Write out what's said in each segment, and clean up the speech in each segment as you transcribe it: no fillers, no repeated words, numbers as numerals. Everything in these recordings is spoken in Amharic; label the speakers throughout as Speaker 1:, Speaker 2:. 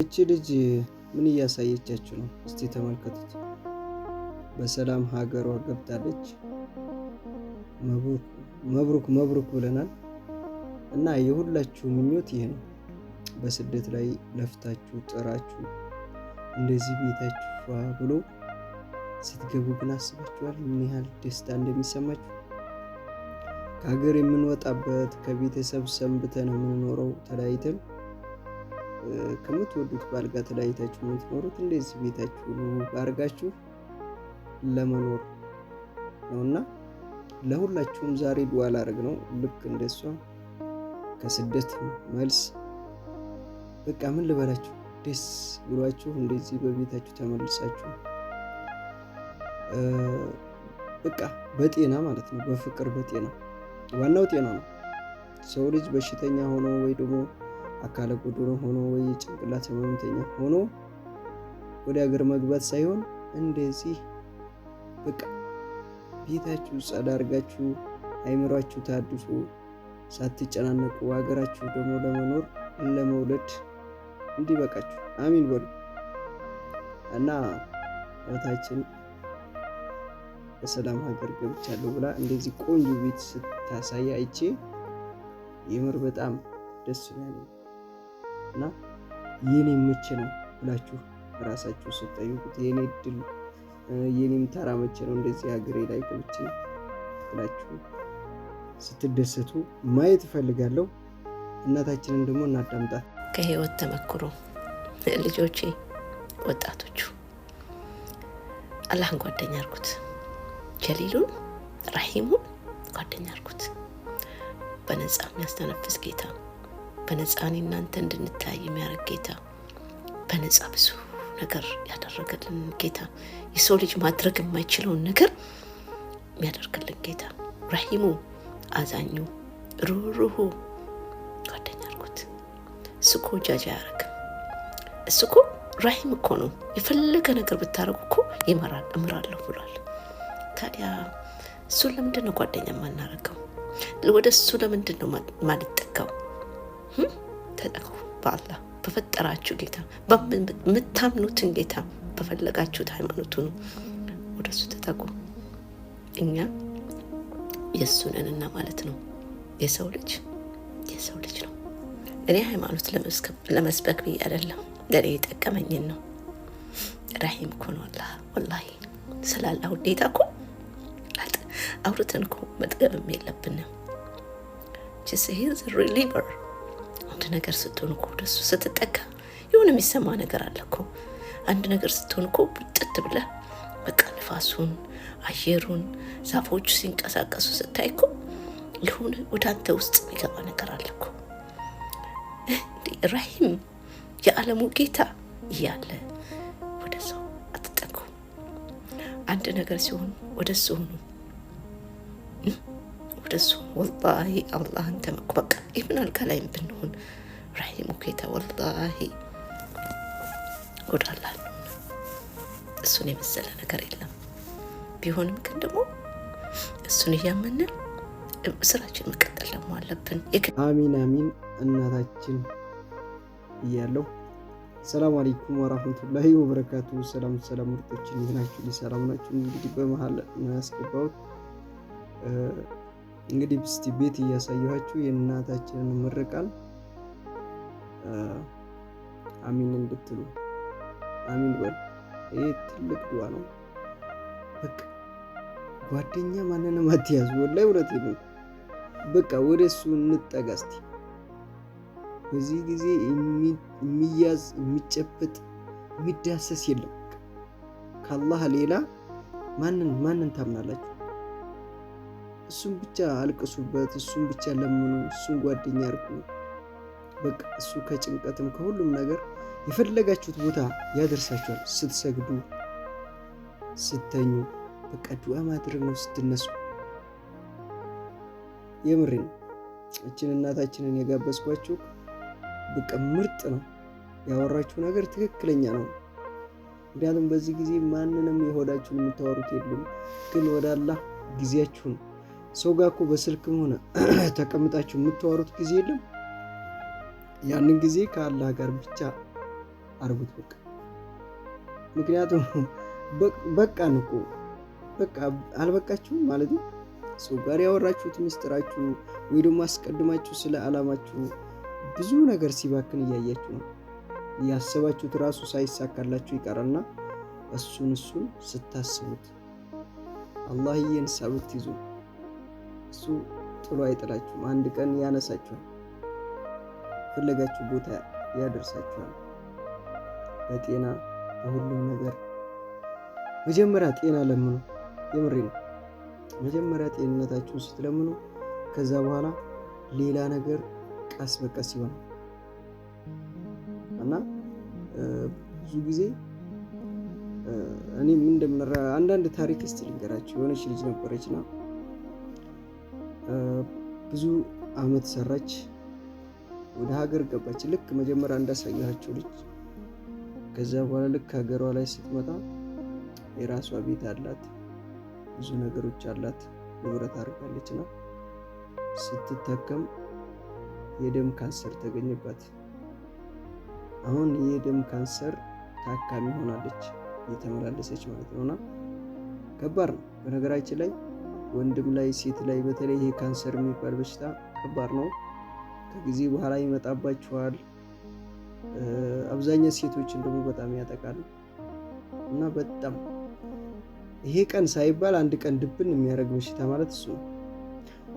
Speaker 1: እቺ ልጅ ምን እያሳየቻችሁ ነው? እስቲ ተመልከቱት። በሰላም ሀገሯ ገብታለች። መብሩክ መብሩክ ብለናል። እና የሁላችሁ ምኞት ይሄ ነው። በስደት ላይ ለፍታችሁ ጥራችሁ እንደዚህ ቤታችሁ ብሎ ስትገቡ ግን አስባችኋል ምን ያህል ደስታ እንደሚሰማችሁ? ከሀገር የምንወጣበት ከቤተሰብ ሰንብተን የምንኖረው ተለያይተን ከምትወዱት ባል ጋር ተለያይታችሁ የምትኖሩት እንደዚህ ቤታችሁ አድርጋችሁ ለመኖር ነውና ለሁላችሁም ዛሬ ዱዓ ላደርግ ነው። ልክ እንደሷ ከስደት መልስ በቃ ምን ልበላችሁ ደስ ብሏችሁ እንደዚህ በቤታችሁ ተመልሳችሁ በቃ በጤና ማለት ነው፣ በፍቅር በጤና ዋናው ጤና ነው። ሰው ልጅ በሽተኛ ሆኖ ወይ ደግሞ አካለ ጎዶሎ ሆኖ ወይ ጭንቅላት ህመምተኛ ሆኖ ወደ ሀገር መግባት ሳይሆን እንደዚህ በቃ ቤታችሁ ጸዳ አድርጋችሁ አይምሯችሁ ታድሶ ሳትጨናነቁ ሀገራችሁ ደግሞ ለመኖር ለመውለድ እንዲበቃችሁ አሚን በሉ እና እህታችን በሰላም ሀገር ገብቻለሁ ብላ እንደዚህ ቆንጆ ቤት ስታሳይ አይቼ የምር በጣም ደስ ይላል። እና የኔ መቼ ነው ብላችሁ ራሳችሁ ስትጠይቁት የኔ እድል የኔም ተራ መቼ ነው እንደዚህ ሀገሬ ላይ ገብቼ ብላችሁ ስትደሰቱ ማየት እፈልጋለሁ። እናታችንን ደግሞ እናዳምጣት።
Speaker 2: ከህይወት ተመክሮ ልጆቼ፣ ወጣቶቹ አላህን ጓደኛ አርጉት። ጀሊሉን ራሂሙን ጓደኛ አርጉት። በነፃ የሚያስተነፍስ ጌታ፣ በነፃ እናንተ እንድንታይ የሚያደርግ ጌታ፣ በነፃ ብዙ ነገር ያደረገልን ጌታ፣ የሰው ልጅ ማድረግ የማይችለውን ነገር የሚያደርግልን ጌታ፣ ራሂሙ አዛኙ ሩሩሁ ጓደኛ አርጉት። እሱ እኮ ጃጃ አያረግም። እሱ እኮ ራሂም እኮ ነው። የፈለገ ነገር ብታረጉ እኮ ይመራል፣ እምራለሁ ብሏል። ታዲያ እሱን ለምንድን ነው ጓደኛ ማናረገው? ወደ እሱ ለምንድን ነው ማንጠጋው? ተጠጉ በአላህ በፈጠራችሁ ጌታ፣ በምታምኑትን ጌታ፣ በፈለጋችሁት ሃይማኖቱ ነው። ወደ እሱ ተጠጉ። እኛ የእሱንንና ማለት ነው። የሰው ልጅ ነው። እኔ ሃይማኖት ለመስበክ ብዬ አይደለም፣ ለኔ የጠቀመኝን ነው። ራሂም እኮ ነው አላህ። ወላሂ ስላላ ውዴታ እኮ አውርተን እኮ መጥገብም የለብንም። ሂዝ ሪሊቨር። አንድ ነገር ስትሆን እኮ ወደሱ ስትጠጋ የሆነ የሚሰማ ነገር አለ እኮ። አንድ ነገር ስትሆን እኮ ብጥት ብለህ በቃ ንፋሱን፣ አየሩን፣ ዛፎቹ ሲንቀሳቀሱ ስታይ እኮ የሆነ ወደ አንተ ውስጥ የሚገባ ነገር አለ እኮ። ራሂም የዓለሙ ጌታ እያለ ወደ ሰው አትጠጉ። አንድ ነገር ሲሆን ወደ እሱ ሆኑ፣ ወደ እሱ ወላሂ አላህን ተመኩ። በቃ ኢብን አልጋ ላይም ብንሆን ራሂሙ ጌታ ወላሂ ወደ አላህ ነው። እሱን የመሰለ ነገር የለም። ቢሆንም ግን ደግሞ እሱን እያመንን ስራችን መቀጠል ደግሞ አለብን።
Speaker 1: አሚን አሚን። እናታችን እያለሁ ሰላም አለይኩም ወራህመቱላሂ ወበረካቱ። ሰላም ምርጦች እንዴት ሰላም ናችሁ? እንግዲህ በመሃል ነው ያስገባሁት። እንግዲህ እስቲ ቤት እያሳየኋችሁ የእናታችንን ምርቃን አሚን እንድትሉ አሚን በል። ይሄ ትልቅ ዱዓ ነው። በቃ ጓደኛ ማንንም አትያዙ። ወላሂ እውነቴን ነው። በቃ ወደሱ እንጠጋ እስቲ። በዚህ ጊዜ የሚያዝ የሚጨበጥ የሚዳሰስ የለም። ከአላህ ሌላ ማንን ታምናላችሁ? እሱን ብቻ አልቅሱበት፣ እሱን ብቻ ለምኑ፣ እሱን ጓደኛ አድርጉ። በቃ እሱ ከጭንቀትም ከሁሉም ነገር የፈለጋችሁት ቦታ ያደርሳችኋል። ስትሰግዱ፣ ስተኙ በቃ ዱዓ ማድረግ ነው። ስትነሱ የምሬን እችን እናታችንን የጋበዝኳችሁ በቃ ምርጥ ነው። ያወራችሁ ነገር ትክክለኛ ነው። ምክንያቱም በዚህ ጊዜ ማንንም የሆዳችሁን የምታወሩት የለም። ግን ወደ አላህ ጊዜያችሁን ሰው ጋር እኮ በስልክም ሆነ ተቀምጣችሁ የምታወሩት ጊዜ የለም። ያንን ጊዜ ከአላህ ጋር ብቻ አርጉት በቃ። ምክንያቱም በቃን እኮ በቃ አልበቃችሁም ማለት ነው። ሰው ጋር ያወራችሁት ሚስጥራችሁ ወይ ደግሞ አስቀድማችሁ ስለ ዓላማችሁ ብዙ ነገር ሲባክን እያያችሁ ነው። ያሰባችሁት ራሱ ሳይሳካላችሁ ይቀርና እሱን ስታስቡት አላህዬን ሳብትይዙ እሱ ጥሎ አይጥላችሁም። አንድ ቀን ያነሳችኋል፣ ፈለጋችሁ ቦታ ያደርሳችኋል። በጤና በሁሉም ነገር መጀመሪያ ጤና ለምኑ። የምሬ ነው። መጀመሪያ ጤንነታችሁን ስትለምኑ ከዛ በኋላ ሌላ ነገር ቀስ በቀስ ይሆናል። እና ብዙ ጊዜ እኔ ምን እንደምንራ አንዳንድ ታሪክ እስቲ ልንገራችሁ። የሆነች ልጅ ነበረችና ብዙ አመት ሰራች፣ ወደ ሀገር ገባች። ልክ መጀመሪያ እንዳሳያችሁ ልጅ። ከዛ በኋላ ልክ ሀገሯ ላይ ስትመጣ የራሷ ቤት አላት፣ ብዙ ነገሮች አላት፣ ንብረት አድርጋለች። እና ስትታከም የደም ካንሰር ተገኘባት። አሁን የደም ካንሰር ታካሚ ሆናለች፣ እየተመላለሰች ማለት ነውና ከባድ ነው። በነገራችን ላይ ወንድም ላይ ሴት ላይ በተለይ ይሄ ካንሰር የሚባል በሽታ ከባድ ነው። ከጊዜ በኋላ ይመጣባቸዋል። አብዛኛው ሴቶችን ደግሞ በጣም ያጠቃል እና በጣም ይሄ ቀን ሳይባል አንድ ቀን ድብን የሚያደርግ በሽታ ማለት እሱ ነው።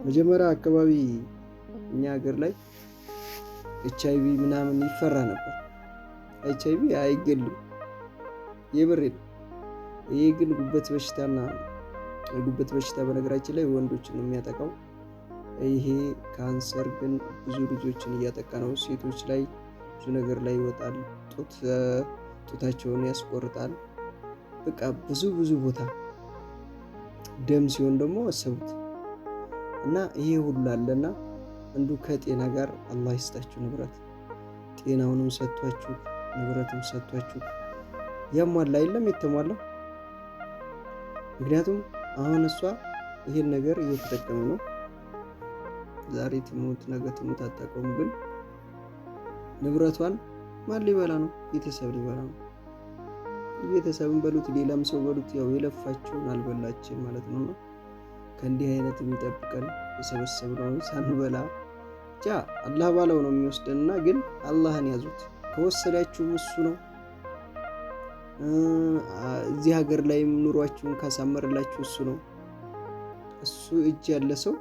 Speaker 1: መጀመሪያ አካባቢ እኛ ሀገር ላይ HIV ምናምን ይፈራ ነበር። HIV አይገልም፣ የምሬ ነው። ይሄ ግን ጉበት በሽታና ጉበት በሽታ በነገራችን ላይ ወንዶችን ነው የሚያጠቃው። ይሄ ካንሰር ግን ብዙ ልጆችን እያጠቃ ነው። ሴቶች ላይ ብዙ ነገር ላይ ይወጣል፣ ጡታቸውን ያስቆርጣል። በቃ ብዙ ቦታ ደም ሲሆን ደግሞ አሰቡት። እና ይሄ ሁሉ አለና እንዱ ከጤና ጋር አላህ ይስጣችሁ ንብረት፣ ጤናውንም ሰጥቷችሁ ንብረትም ሰጥቷችሁ ያሟላ የለም የተሟላ። ምክንያቱም አሁን እሷ ይሄን ነገር እየተጠቀመ ነው። ዛሬ ትሙት ነገ ትሙት አታውቀውም። ግን ንብረቷን ማን ሊበላ ነው? ቤተሰብ ሊበላ ነው። ቤተሰብን በሉት ሌላም ሰው በሉት ያው የለፋችሁን አልበላችን ማለት ነው። ከእንዲህ አይነት የሚጠብቀን የሰበሰብነውን ሳንበላ ብቻ አላህ ባለው ነው የሚወስደንና ግን አላህን ያዙት። ከወሰዳችሁም እሱ ነው። እዚህ ሀገር ላይም ኑሯችሁን ካሳመረላችሁ እሱ ነው። እሱ እጅ ያለ ሰው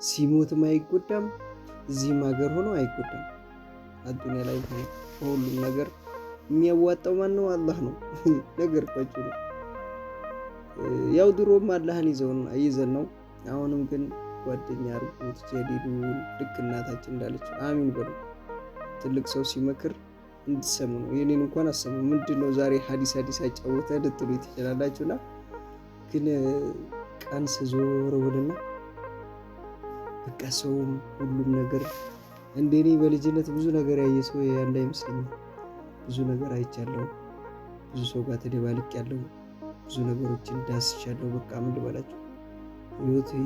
Speaker 1: ሲሞትም አይጎዳም፣ እዚህም ሀገር ሆኖ አይጎዳም። አዱንያ ላይ ሆኖ በሁሉም ነገር የሚያዋጣው ማን ነው? አላህ ነው። ነገርኳችሁ ነው። ያው ድሮም አላህን ይዘን ነው። አሁንም ግን ጓደኛ አርጉት ጀዲዱን። ልክ እናታችን እንዳለችው አሚን በሉ። ትልቅ ሰው ሲመክር እንድትሰሙ ነው። የኔን እንኳን አሰሙ። ምንድነው ዛሬ ሀዲስ አጫወተ ልትሉ ትችላላችሁና ግን ቀን ስዞር ውልና በቃ ሰውም ሁሉም ነገር እንደኔ በልጅነት ብዙ ነገር ያየ ሰው ያለ አይመስለኝም። ብዙ ነገር አይቻለሁ። ብዙ ሰው ጋር ተደባልቄያለሁ። ብዙ ነገሮችን ዳስቻለሁ። በቃ ምን ልበላችሁ፣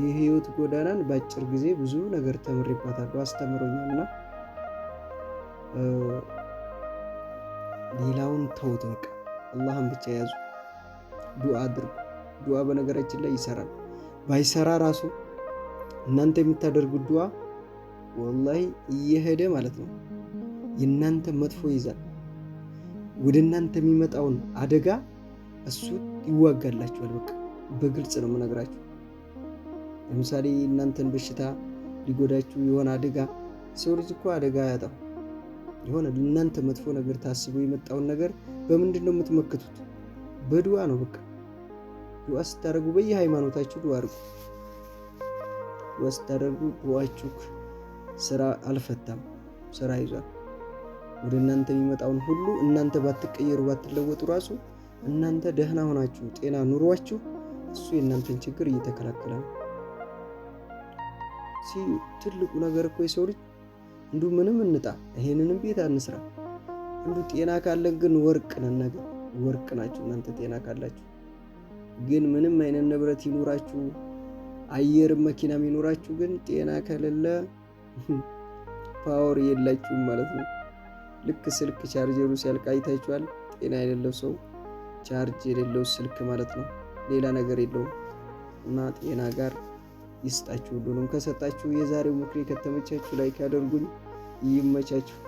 Speaker 1: የህይወት ጎዳናን በአጭር ጊዜ ብዙ ነገር ተምሬባታለሁ፣ አስተምሮኛልና ሌላውን ተውት። በቃ አላህን ብቻ ያዙ። ዱዓ አድርጉ። ዱዓ በነገራችን ላይ ይሰራል። ባይሰራ ራሱ እናንተ የምታደርጉት ዱዓ ወላሂ እየሄደ ማለት ነው የእናንተ መጥፎ ይዛል። ወደ እናንተ የሚመጣውን አደጋ እሱ ይዋጋላችኋል። በቃ በግልጽ ነው የምነግራችሁ። ለምሳሌ እናንተን በሽታ ሊጎዳችሁ የሆነ አደጋ፣ ሰው ልጅ እኮ አደጋ አያጣም። የሆነ እናንተ መጥፎ ነገር ታስቦ የመጣውን ነገር በምንድን ነው የምትመክቱት? በዱዓ ነው። በቃ ዱዓ ስታደርጉ በየሃይማኖታችሁ ዱዓ አድርጉ። ዱዓ ስታደርጉ ዱዓችሁ ስራ አልፈታም፣ ስራ ይዟል። ወደ እናንተ የሚመጣውን ሁሉ እናንተ ባትቀየሩ ባትለወጡ ራሱ እናንተ ደህና ሆናችሁ ጤና ኑሯችሁ እሱ የእናንተን ችግር እየተከላከለ ነው። ትልቁ ነገር እኮ የሰው ልጅ እንዱ ምንም እንጣ ይሄንንም ቤት አንስራ፣ እንዱ ጤና ካለን ግን ወርቅ ነን። ነገር ወርቅ ናችሁ እናንተ ጤና ካላችሁ። ግን ምንም አይነት ንብረት ይኖራችሁ አየር መኪናም ይኖራችሁ ግን ጤና ከሌለ ፓወር የላችሁም ማለት ነው። ልክ ስልክ ቻርጀሩ ሲያልቅ አይታችኋል። ጤና የሌለው ሰው ቻርጅ የሌለው ስልክ ማለት ነው፣ ሌላ ነገር የለውም። እና ጤና ጋር ይስጣችሁ። ሁሉንም ከሰጣችሁ የዛሬው ምክሬ ከተመቻችሁ ላይክ አድርጉኝ። ይመቻችሁ።